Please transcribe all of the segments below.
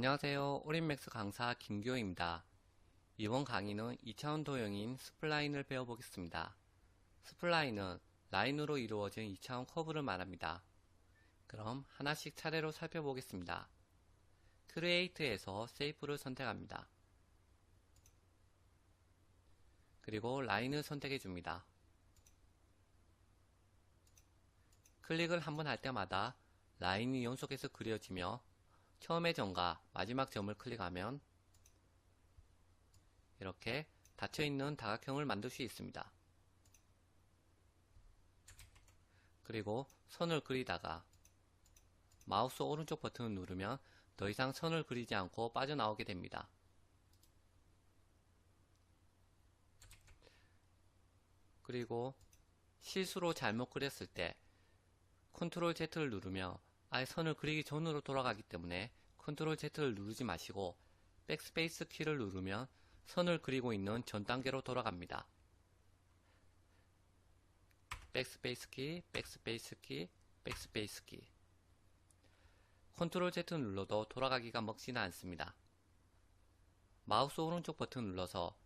안녕하세요. 오린맥스 강사 김규호입니다. 이번 강의는 2차원 도형인 스플라인을 배워보겠습니다. 스플라인은 라인으로 이루어진 2차원 커브를 말합니다. 그럼 하나씩 차례로 살펴보겠습니다. 크리에이트에서 세이프를 선택합니다. 그리고 라인을 선택해줍니다. 클릭을 한번 할 때마다 라인이 연속해서 그려지며 처음의 점과 마지막 점을 클릭하면 이렇게 닫혀있는 다각형을 만들 수 있습니다. 그리고 선을 그리다가 마우스 오른쪽 버튼을 누르면 더 이상 선을 그리지 않고 빠져나오게 됩니다. 그리고 실수로 잘못 그렸을 때 컨트롤 Z를 누르며 아예 선을 그리기 전으로 돌아가기 때문에 컨트롤 Z를 누르지 마시고 백스페이스 키를 누르면 선을 그리고 있는 전 단계로 돌아갑니다. 백스페이스 키, 백스페이스 키, 백스페이스 키. 컨트롤 Z 눌러도 돌아가기가 먹지는 않습니다. 마우스 오른쪽 버튼 눌러서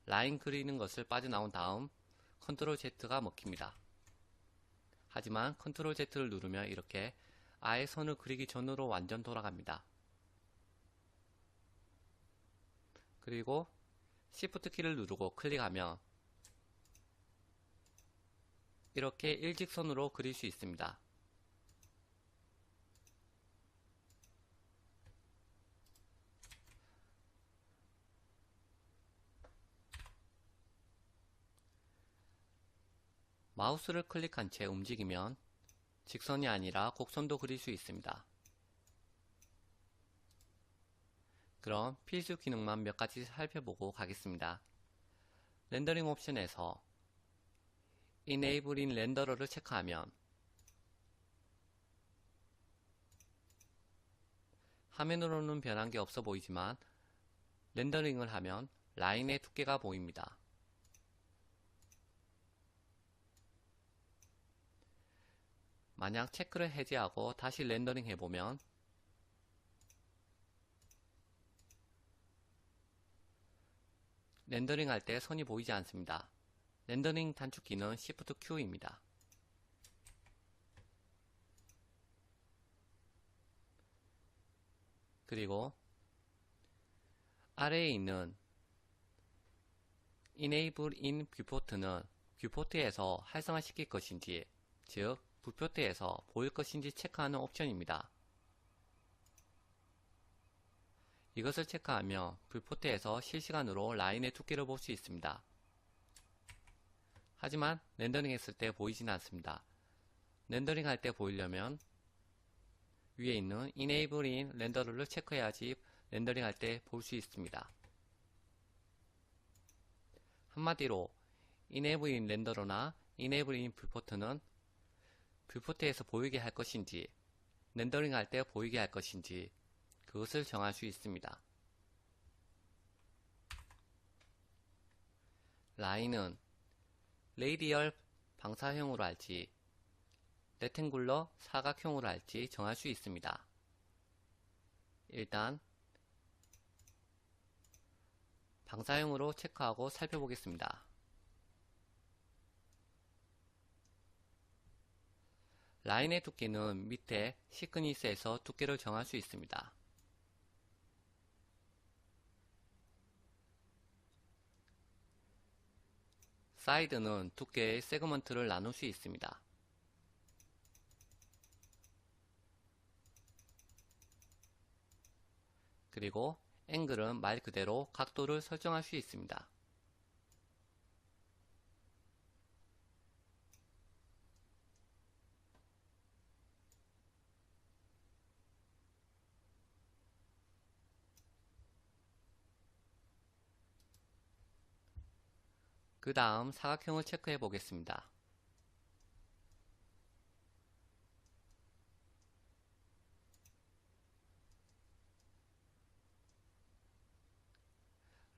라인 그리는 것을 빠져나온 다음 컨트롤 Z가 먹힙니다. 하지만 컨트롤 Z를 누르면 이렇게 아예 선을 그리기 전으로 완전 돌아갑니다. 그리고 Shift 키를 누르고 클릭하면 이렇게 일직선으로 그릴 수 있습니다. 마우스를 클릭한 채 움직이면 직선이 아니라 곡선도 그릴 수 있습니다. 그럼 필수 기능만 몇 가지 살펴보고 가겠습니다. 렌더링 옵션에서 Enable in Renderer를 체크하면 화면으로는 변한 게 없어 보이지만 렌더링을 하면 라인의 두께가 보입니다. 만약 체크를 해제하고 다시 렌더링 해보면 렌더링 할 때 선이 보이지 않습니다. 렌더링 단축키는 Shift Q입니다. 그리고 아래에 있는 Enable in Viewport는 뷰포트에서 활성화시킬 것인지, 즉 뷰포트에서 보일 것인지 체크하는 옵션입니다. 이것을 체크하며 뷰포트에서 실시간으로 라인의 두께를 볼 수 있습니다. 하지만 렌더링 했을 때 보이지는 않습니다. 렌더링 할 때 보이려면 위에 있는 Enable in Renderer를 체크해야지 렌더링 할 때 볼 수 있습니다. 한마디로 Enable in Renderer나 Enable in Viewport는 뷰포트에서 보이게 할 것인지 렌더링 할 때 보이게 할 것인지 그것을 정할 수 있습니다. 라인은 레이디얼 방사형으로 할지 레탱굴러 사각형으로 할지 정할 수 있습니다. 일단 방사형으로 체크하고 살펴보겠습니다. 라인의 두께는 밑에 시크니스에서 두께를 정할 수 있습니다. 사이드는 두께의 세그먼트를 나눌 수 있습니다. 그리고 앵글은 말 그대로 각도를 설정할 수 있습니다. 그 다음 사각형을 체크해 보겠습니다.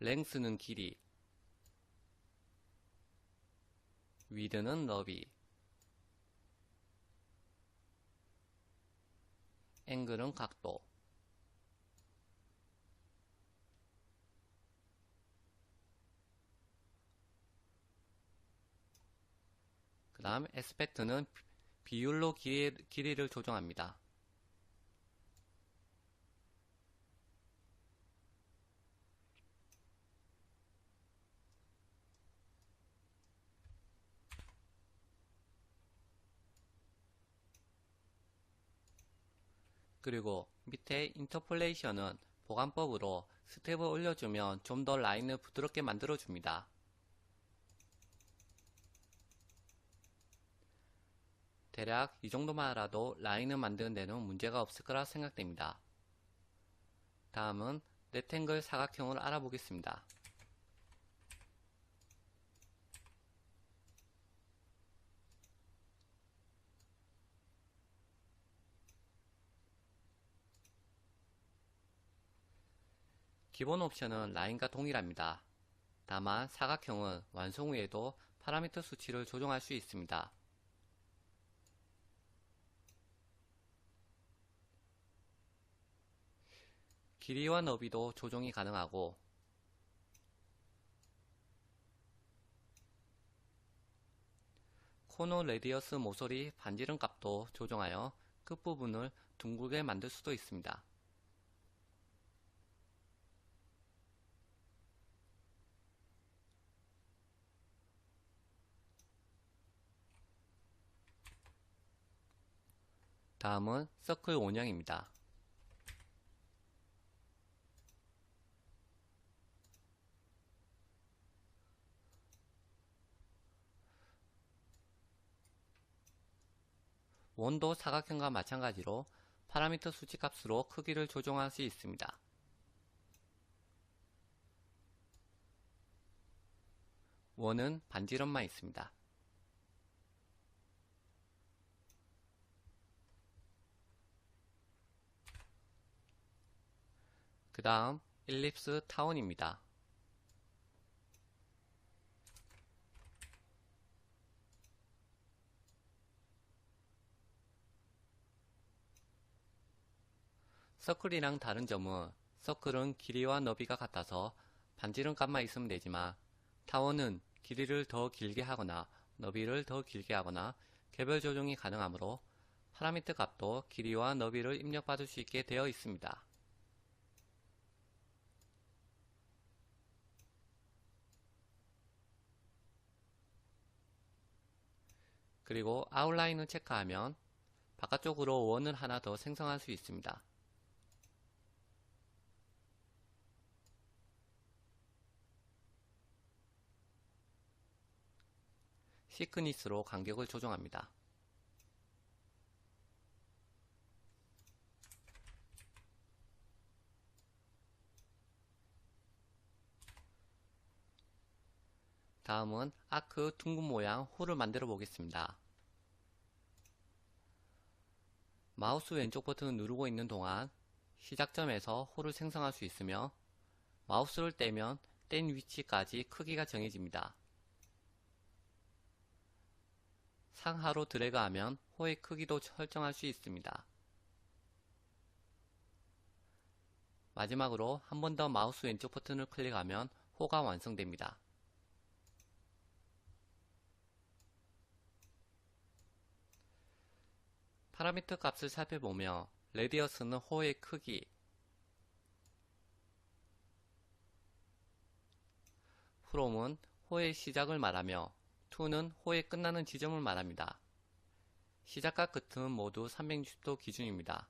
랭스는 길이, 위드는 너비, 앵글은 각도. 그 다음 에스펙트는 비율로 길이를 조정합니다. 그리고 밑에 인터폴레이션은 보관법으로 스텝을 올려주면 좀 더 라인을 부드럽게 만들어줍니다. 대략 이 정도만 알아도 라인을 만드는 데는 문제가 없을 거라 생각됩니다. 다음은 렉탱글 사각형을 알아보겠습니다. 기본 옵션은 라인과 동일합니다. 다만 사각형은 완성 후에도 파라미터 수치를 조정할 수 있습니다. 길이와 너비도 조정이 가능하고 코너 레디어스 모서리 반지름 값도 조정하여 끝부분을 둥글게 만들 수도 있습니다. 다음은 서클 원형입니다. 원도 사각형과 마찬가지로 파라미터 수치 값으로 크기를 조정할 수 있습니다. 원은 반지름만 있습니다. 그 다음 일립스 타원입니다. 서클이랑 다른 점은 서클은 길이와 너비가 같아서 반지름 값만 있으면 되지만 타원은 길이를 더 길게 하거나 너비를 더 길게 하거나 개별 조정이 가능하므로 파라미터 값도 길이와 너비를 입력받을 수 있게 되어 있습니다. 그리고 아웃라인을 체크하면 바깥쪽으로 원을 하나 더 생성할 수 있습니다. 시크니스로 간격을 조정합니다. 다음은 아크 둥근 모양 홀을 만들어 보겠습니다. 마우스 왼쪽 버튼을 누르고 있는 동안 시작점에서 홀을 생성할 수 있으며 마우스를 떼면 뗀 위치까지 크기가 정해집니다. 상하로 드래그하면 호의 크기도 설정할 수 있습니다. 마지막으로 한 번 더 마우스 왼쪽 버튼을 클릭하면 호가 완성됩니다. 파라미터 값을 살펴보며 레디어스는 호의 크기, from은 호의 시작을 말하며 to는 호의 끝나는 지점을 말합니다. 시작과 끝은 모두 360도 기준입니다.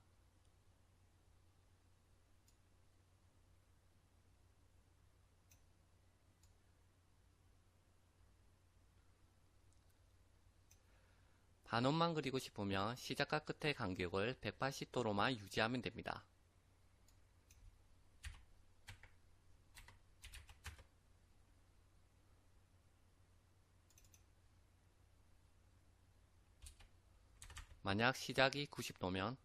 반원만 그리고 싶으면 시작과 끝의 간격을 180도로만 유지하면 됩니다. 만약 시작이 90도면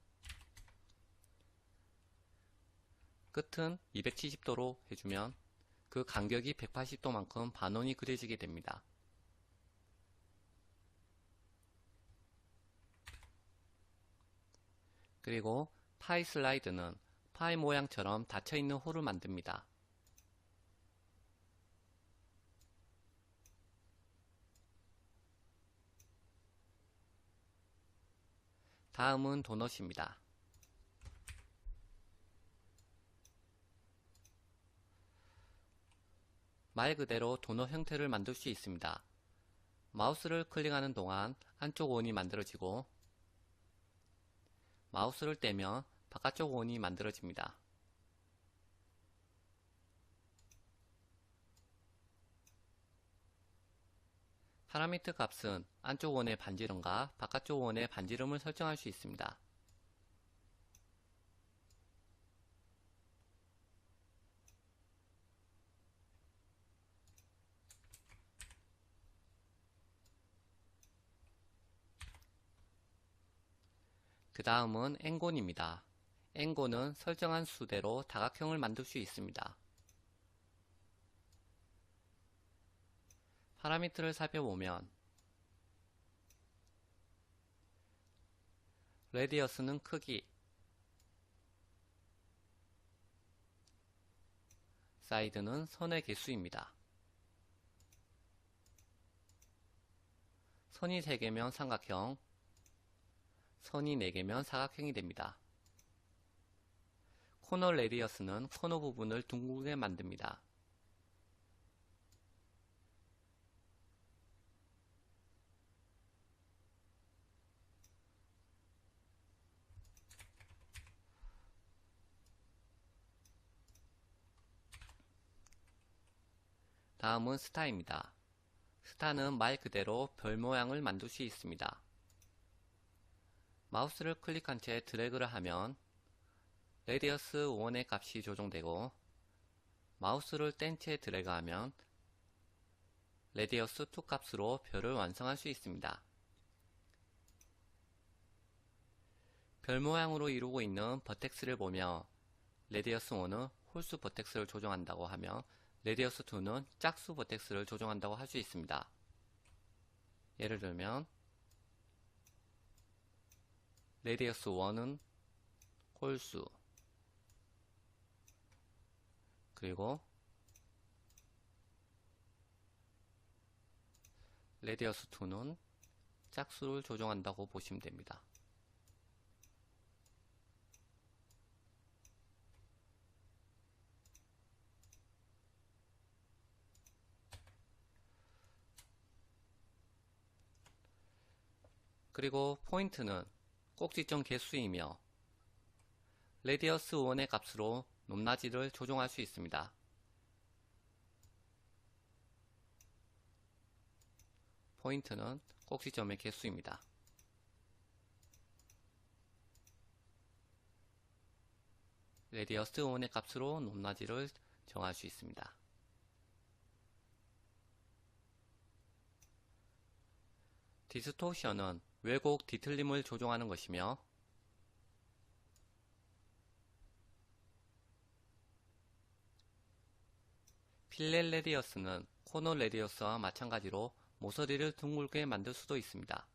끝은 270도로 해주면 그 간격이 180도만큼 반원이 그려지게 됩니다. 그리고 파이 슬라이드는 파이 모양처럼 닫혀있는 홀을 만듭니다. 다음은 도넛입니다. 말 그대로 도넛 형태를 만들 수 있습니다. 마우스를 클릭하는 동안 안쪽 원이 만들어지고 마우스를 떼면 바깥쪽 원이 만들어집니다. 파라미터 값은 안쪽 원의 반지름과 바깥쪽 원의 반지름을 설정할 수 있습니다. 그 다음은 엔곤입니다. 엔곤은 설정한 수대로 다각형을 만들 수 있습니다. 파라미터를 살펴보면 레디어스는 크기, 사이드는 선의 개수입니다. 선이 3개면 삼각형, 선이 4개면 사각형이 됩니다. 코너 레디어스는 코너 부분을 둥글게 만듭니다. 다음은 스타입니다. 스타는 말 그대로 별 모양을 만들 수 있습니다. 마우스를 클릭한 채 드래그를 하면 레디어스 1의 값이 조정되고 마우스를 뗀 채 드래그하면 레디어스 2 값으로 별을 완성할 수 있습니다. 별 모양으로 이루고 있는 버텍스를 보며 레디어스 1은 홀수 버텍스를 조정한다고 하며 레디어스 2는 짝수 버텍스를 조정한다고 할 수 있습니다. 예를 들면 레디어스 1은 홀수, 그리고 레디어스 2는 짝수를 조정한다고 보시면 됩니다. 그리고 포인트는 꼭지점 개수이며 레디어스 1의 값으로 높낮이를 조정할 수 있습니다. 포인트는 꼭지점의 개수입니다. 레디어스 1의 값으로 높낮이를 정할 수 있습니다. 디스토션은 왜곡 뒤틀림을 조정하는 것이며 필렛 레디어스는 코너 레디어스와 마찬가지로 모서리를 둥글게 만들 수도 있습니다.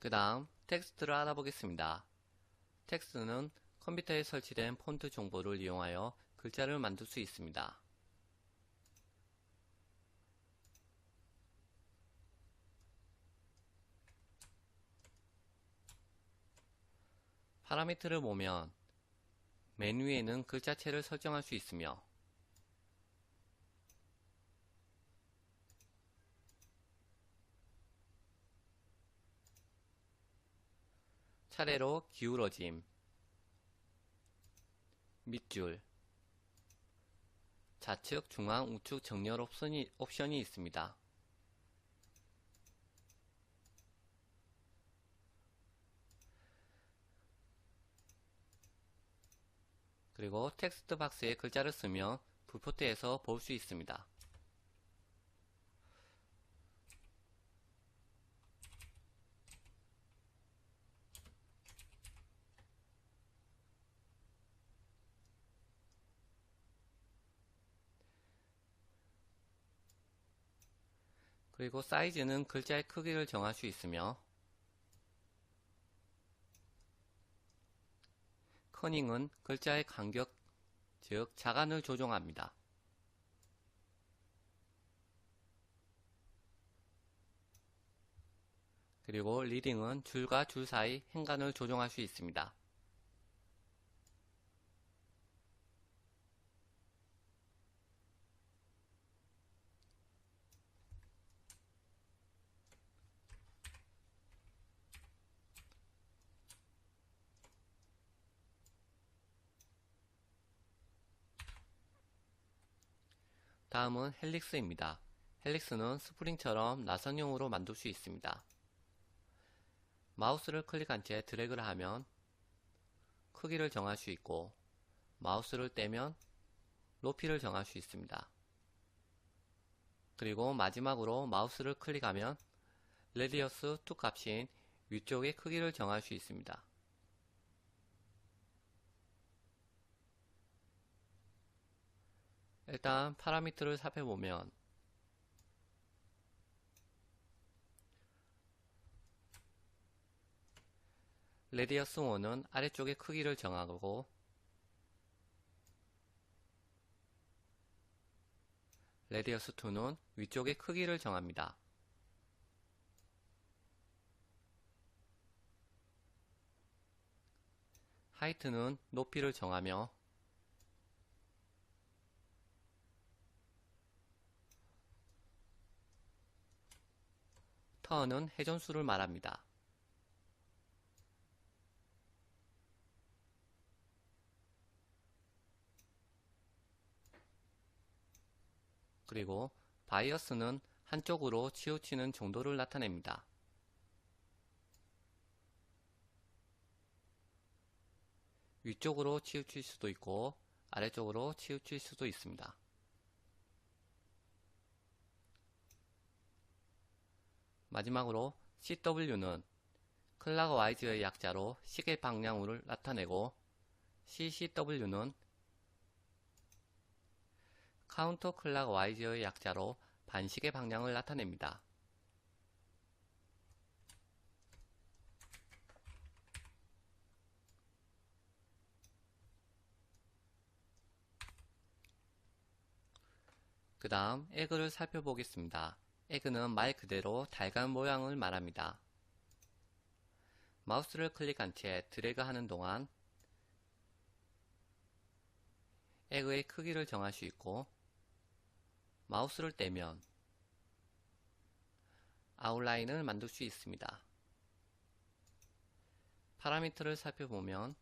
그 다음 텍스트를 알아보겠습니다. 텍스트는 컴퓨터에 설치된 폰트 정보를 이용하여 글자를 만들 수 있습니다. 파라미터를 보면 맨 위에는 글자체를 설정할 수 있으며 차례로 기울어짐, 밑줄, 좌측, 중앙, 우측 정렬 옵션이 있습니다. 그리고 텍스트 박스에 글자를 쓰면 뷰포트에서 볼 수 있습니다. 그리고 사이즈는 글자의 크기를 정할 수 있으며 커닝은 글자의 간격, 즉 자간을 조정합니다. 그리고 리딩은 줄과 줄 사이 행간을 조정할 수 있습니다. 다음은 헬릭스입니다. 헬릭스는 스프링처럼 나선형으로 만들 수 있습니다. 마우스를 클릭한 채 드래그를 하면 크기를 정할 수 있고 마우스를 떼면 높이를 정할 수 있습니다. 그리고 마지막으로 마우스를 클릭하면 레디어스 2 값인 위쪽의 크기를 정할 수 있습니다. 일단 파라미터를 살펴보면 레디어스 1은 아래쪽의 크기를 정하고 레디어스 2는 위쪽의 크기를 정합니다. 하이트는 높이를 정하며 턴은 회전수를 말합니다. 그리고 바이어스는 한쪽으로 치우치는 정도를 나타냅니다. 위쪽으로 치우칠 수도 있고 아래쪽으로 치우칠 수도 있습니다. 마지막으로 CW는 클락와이즈의 약자로 시계 방향을 나타내고 CCW는 카운터 클락와이즈의 약자로 반시계 방향을 나타냅니다. 그 다음 에그를 살펴보겠습니다. 에그는 말 그대로 달걀 모양을 말합니다. 마우스를 클릭한 채 드래그 하는 동안 에그의 크기를 정할 수 있고 마우스를 떼면 아웃라인을 만들 수 있습니다. 파라미터를 살펴보면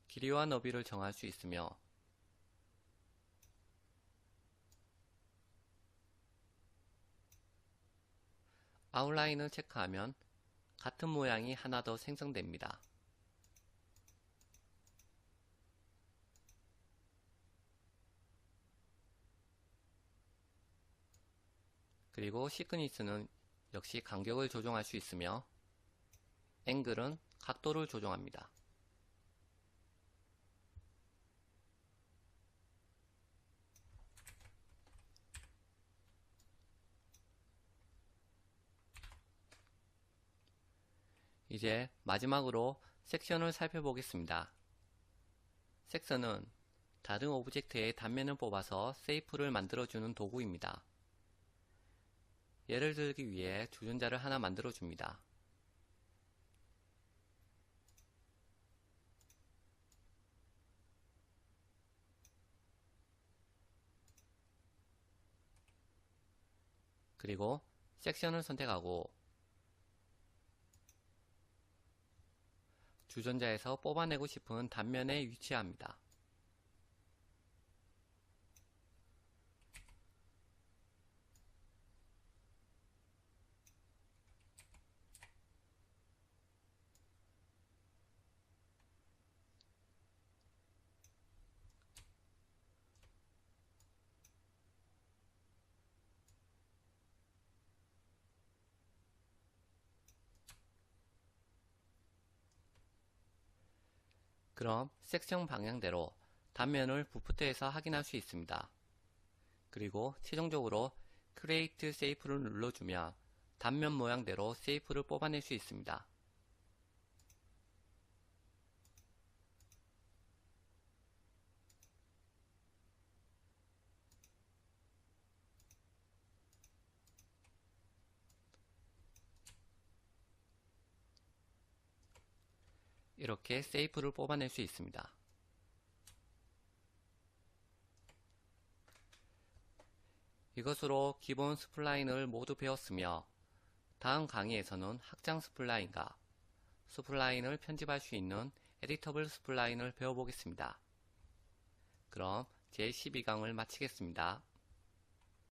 길이와 너비를 정할 수 있으며 아웃라인을 체크하면 같은 모양이 하나 더 생성됩니다. 그리고 시크니스는 역시 간격을 조정할 수 있으며 앵글은 각도를 조정합니다. 이제 마지막으로 섹션을 살펴보겠습니다. 섹션은 다른 오브젝트의 단면을 뽑아서 세이프를 만들어주는 도구입니다. 예를 들기 위해 주전자를 하나 만들어줍니다. 그리고 섹션을 선택하고 주전자에서 뽑아내고 싶은 단면에 위치합니다. 그럼 섹션 방향대로 단면을 부프트에서 확인할 수 있습니다. 그리고 최종적으로 Create Safe를 눌러주면 단면 모양대로 세이프를 뽑아낼 수 있습니다. 이렇게 세이프를 뽑아낼 수 있습니다. 이것으로 기본 스플라인을 모두 배웠으며 다음 강의에서는 확장 스플라인과 스플라인을 편집할 수 있는 에디터블 스플라인을 배워보겠습니다. 그럼 제12강을 마치겠습니다.